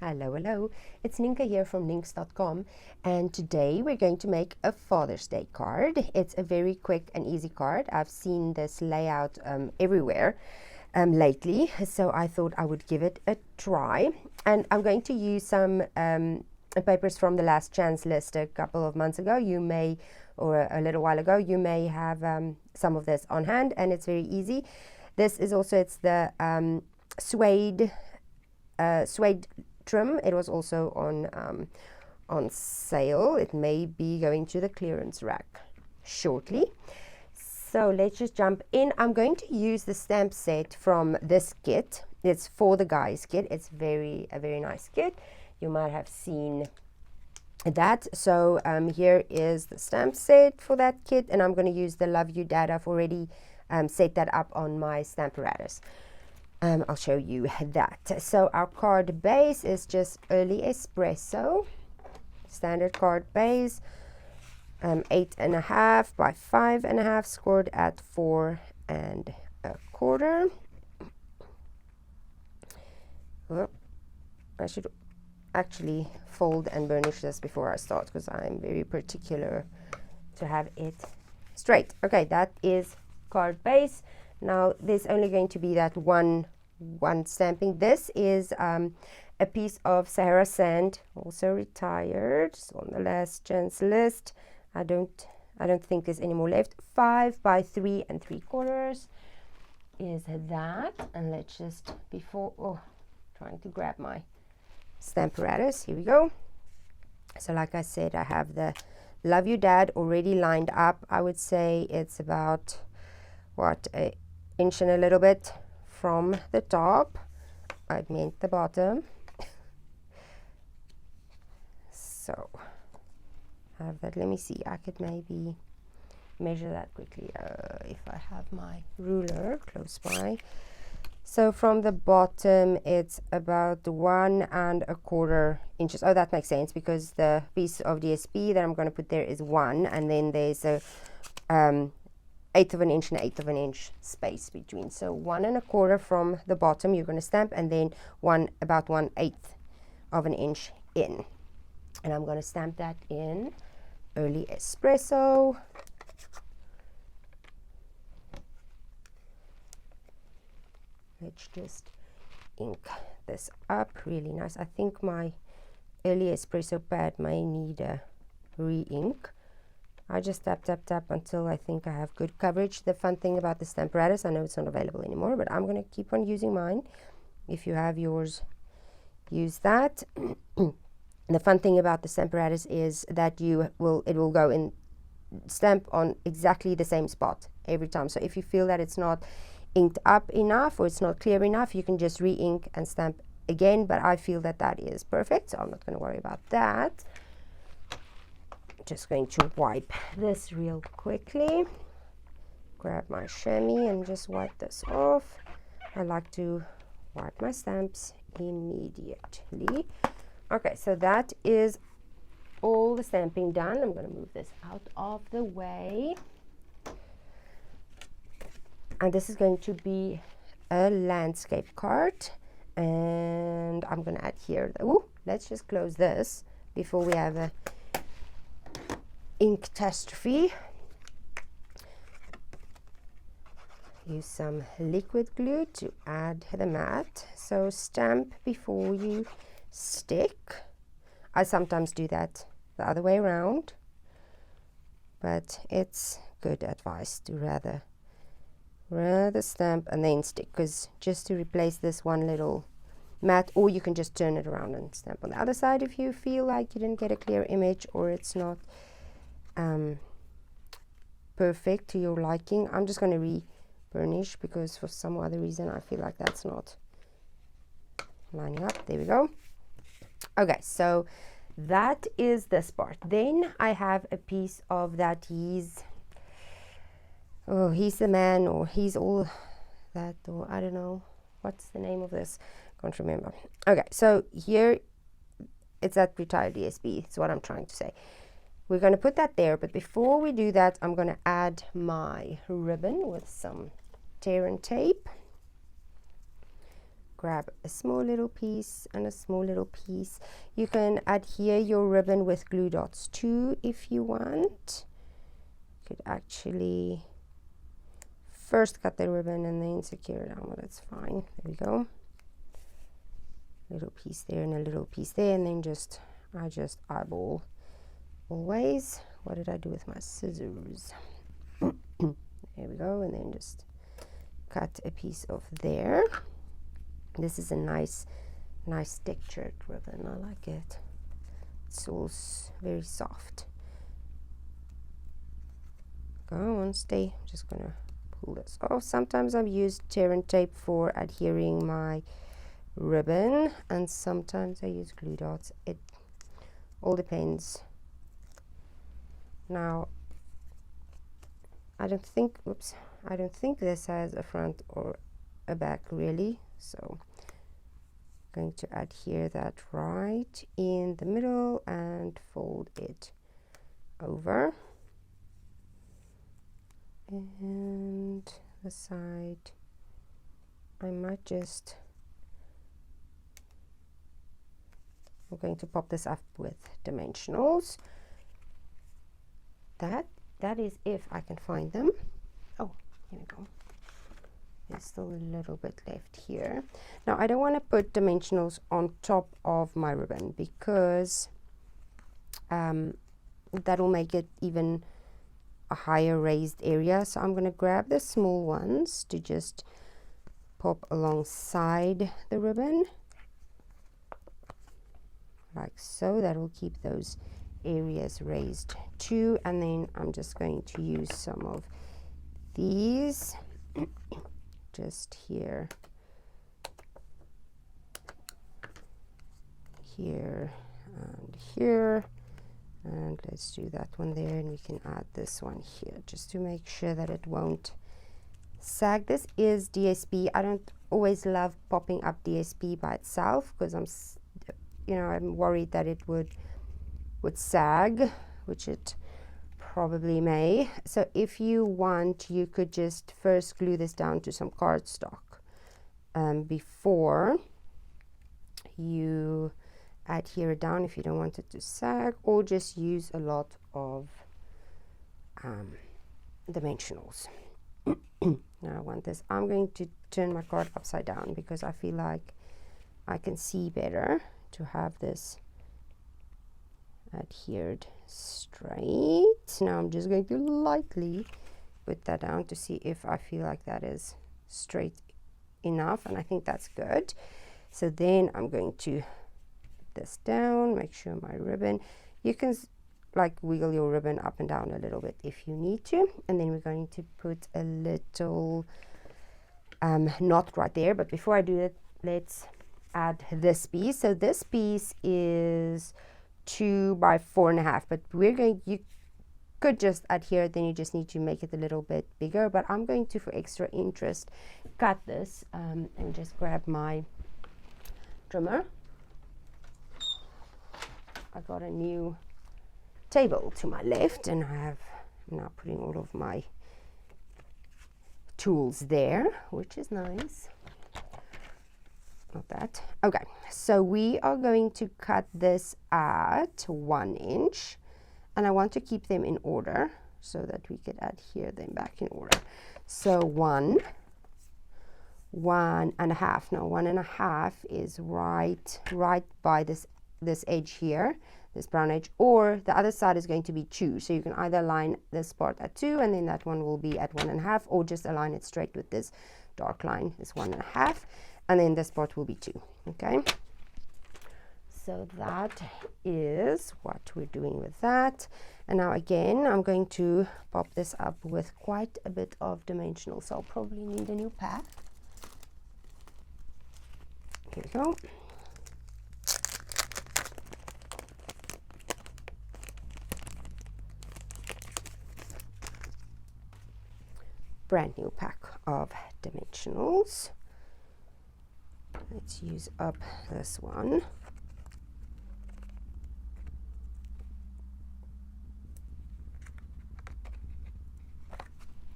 Hello, hello. It's Nienke here from Nienks.com, and today we're going to make a Father's Day card. It's a very quick and easy card. I've seen this layout everywhere lately, so I thought I would give it a try. And I'm going to use some papers from the Last Chance list a couple of months ago. You may, or a little while ago, you may have some of this on hand, and it's very easy. This is also, it's the suede trim. It was also on sale. It may be going to the clearance rack shortly. So let's just jump in. I'm going to use the stamp set from this kit. It's for the guys kit. It's a very nice kit. You might have seen that. So here is the stamp set for that kit, and I'm going to use the Love You Dad. I've already set that up on my Stamparatus. I'll show you that. So our card base is just early espresso, standard card base, 8.5 by 5.5, scored at 4 1/4. Oh, I should actually fold and burnish this before I start, because I'm very particular to have it straight. Okay, that is card base. Now there's only going to be that one stamping. This is a piece of Sahara sand, also retired. It's on the Last Chance list. I don't think there's any more left. 5 by 3 3/4 is that. And let's just, trying to grab my Stamparatus. Here we go. So like I said, I have the Love You Dad already lined up. I would say it's about, an inch and a little bit from the top. I meant the bottom. So I have that. Let me see. I could maybe measure that quickly if I have my ruler close by. So from the bottom, it's about 1 1/4 inches. Oh, that makes sense, because the piece of DSP that I'm going to put there is 1, and then there's a 1/8 of an inch and 1/8 of an inch space between. So 1 1/4 from the bottom you're going to stamp, and then about 1/8 of an inch in. And I'm going to stamp that in early espresso. Let's just ink this up really nice. I think my early espresso pad may need a re-ink. I just tap until I think I have good coverage. The fun thing about the Stamparatus, I know it's not available anymore, but I'm going to keep on using mine. If you have yours, use that. The fun thing about the Stamparatus is that it will go and stamp on exactly the same spot every time. So if you feel that it's not inked up enough or it's not clear enough, you can just re-ink and stamp again, but I feel that that is perfect, so I'm not going to worry about that. Just going to wipe this real quickly. Grab my chamois and just wipe this off. I like to wipe my stamps immediately. Okay, so that is all the stamping done. I'm going to move this out of the way. And this is going to be a landscape card. And I'm going to add here, let's just close this before we have a ink catastrophe. Use some liquid glue to add the mat. So stamp before you stick. I sometimes do that the other way around, but it's good advice to rather stamp and then stick, because just to replace this one little mat, or you can just turn it around and stamp on the other side if you feel like you didn't get a clear image or it's not perfect to your liking. I'm just going to re-burnish because for some other reason I feel like that's not lining up. There we go. Okay, so that is this part. Then I have a piece of that he's the man, or he's all that, or I don't know what's the name of this, can't remember. Okay, so here it's that retired DSP, is what I'm trying to say. We're going to put that there, but before we do that, I'm going to add my ribbon with some tear and tape. grab a small little piece and a small little piece. You can adhere your ribbon with glue dots too if you want. You could actually first cut the ribbon and then secure it down. Well, that's fine. There we go. Little piece there and a little piece there, and then I just eyeball always. What did I do with my scissors? There we go, and then just cut a piece off there. This is a nice textured ribbon. I like it. It's all very soft. Go on, stay. I'm just gonna pull this off. Sometimes I've used tear and tape for adhering my ribbon, and sometimes I use glue dots. It all depends. Now I don't think this has a front or a back really, so I'm going to adhere that right in the middle and fold it over, and the side I might just, I'm going to pop this up with dimensionals. That is if I can find them. Oh, here we go. There's still a little bit left here. Now I don't want to put dimensionals on top of my ribbon because that will make it even a higher raised area. So I'm going to grab the small ones to just pop alongside the ribbon like so. That will keep those areas raised too, and then I'm just going to use some of these just here, and here, and let's do that one there, and we can add this one here just to make sure that it won't sag. This is DSP. I don't always love popping up DSP by itself because I'm worried that it would sag, which it probably may. So if you want, you could just first glue this down to some cardstock before you adhere it down if you don't want it to sag, or just use a lot of dimensionals. Now I want this. I'm going to turn my card upside down because I feel like I can see better to have this adhered straight. Now I'm just going to lightly put that down to see if I feel like that is straight enough, and I think that's good. So then I'm going to put this down, make sure my ribbon, you can like wiggle your ribbon up and down a little bit if you need to, and then we're going to put a little knot right there. But before I do that, let's add this piece. So this piece is 2 by 4.5, but you could just adhere it, then you just need to make it a little bit bigger, but I'm going to, for extra interest, cut this and just grab my trimmer. I got a new table to my left, and I'm now putting all of my tools there, which is nice. Not that. Okay, so we are going to cut this at 1 inch, and I want to keep them in order so that we could adhere them back in order. So 1.5. Now 1.5 is right by this edge here, this brown edge, or the other side is going to be 2. So you can either line this part at 2, and then that one will be at 1.5, or just align it straight with this dark line is 1.5. And then this part will be 2. Okay, so that is what we're doing with that. And now again, I'm going to pop this up with quite a bit of dimensional, so I'll probably need a new pack. Here we go. Brand new pack of dimensionals. Let's use up this one.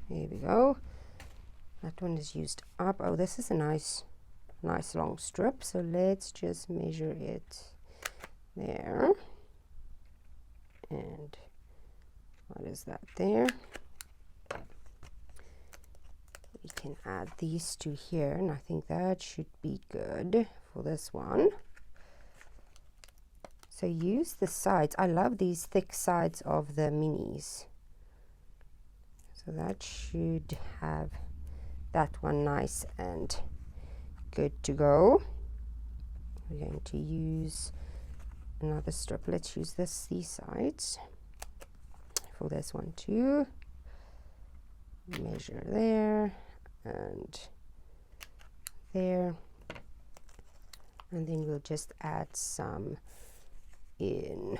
Here we go. That one is used up. Oh, this is a nice nice long strip. So let's just measure it there. And what is that there? We can add these two here, and I think that should be good for this one. So use the sides. I love these thick sides of the minis. So that should have that one nice and good to go. We're going to use another strip. Let's use these sides for this one too. Measure there and there, and then we'll just add some in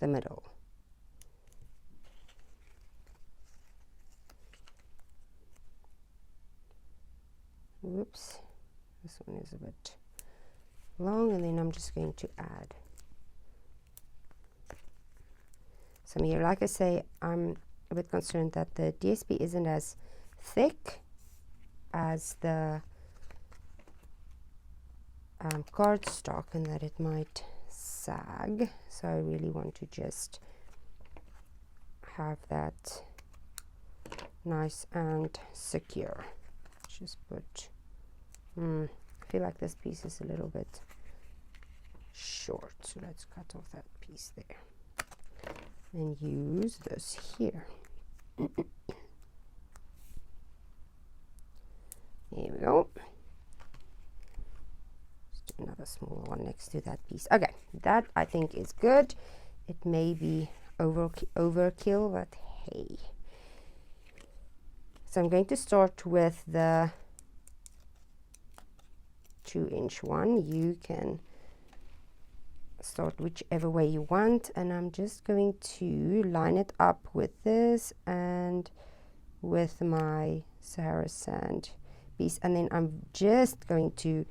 the middle. Whoops, this one is a bit long, and then I'm just going to add some here. Like I say, I'm a bit concerned that the DSP isn't as thick as the cardstock, and that it might sag. So I really want to just have that nice and secure. Just put, I feel like this piece is a little bit short, so let's cut off that piece there and use this here. Here we go. Let's do another small one next to that piece. Okay, that I think is good. It may be overkill, but hey. So I'm going to start with the 2-inch one. You can start whichever way you want, and I'm just going to line it up with this and with my Sahara sand piece, and then I'm just going to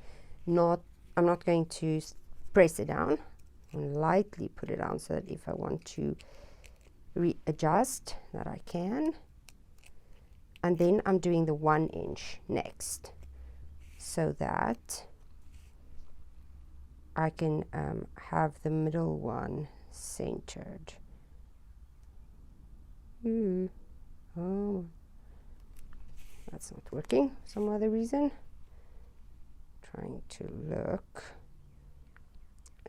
I'm not going to press it down, and lightly put it down so that if I want to readjust that I can. And then I'm doing the 1-inch next, so that I can have the middle one centered. Oh, that's not working for some other reason. Trying to look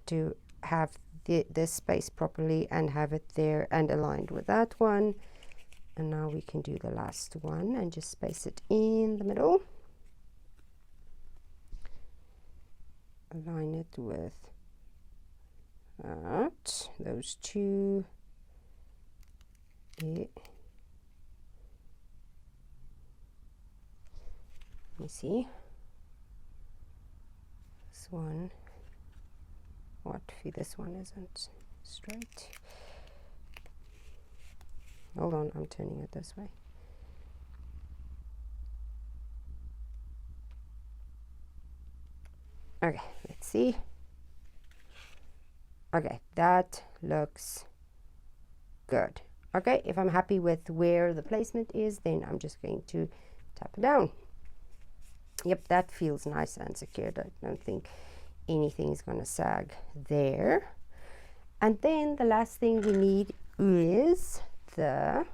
to have this space properly and have it there and aligned with that one. And now we can do the last one and just space it in the middle. Align it with that, those two. Yeah. Let me see. This one. What? This one isn't straight. Hold on, I'm turning it this way. Okay, let's see. Okay, that looks good. Okay, if I'm happy with where the placement is, then I'm just going to tap it down. Yep, that feels nice and secured. I don't think anything is going to sag there. And then the last thing we need is the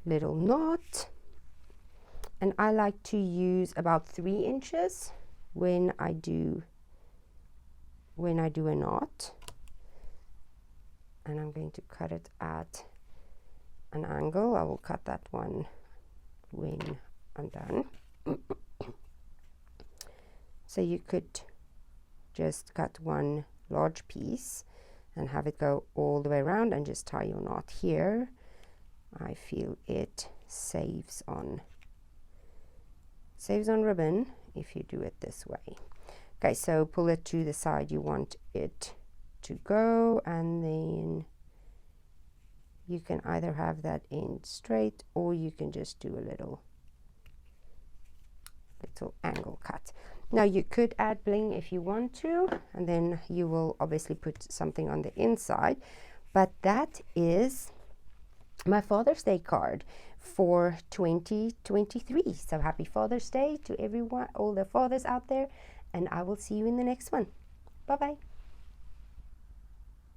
little knot, and I like to use about 3 inches when I do a knot, and I'm going to cut it at an angle. I will cut that one when I'm done. So you could just cut one large piece and have it go all the way around and just tie your knot here. I feel it saves on ribbon if you do it this way. Okay, so pull it to the side you want it to go, and then you can either have that in straight, or you can just do a little angle cut. Now you could add bling if you want to, and then you will obviously put something on the inside, but that is my Father's Day card for 2023. So happy Father's Day to everyone, all the fathers out there, and I will see you in the next one. Bye bye.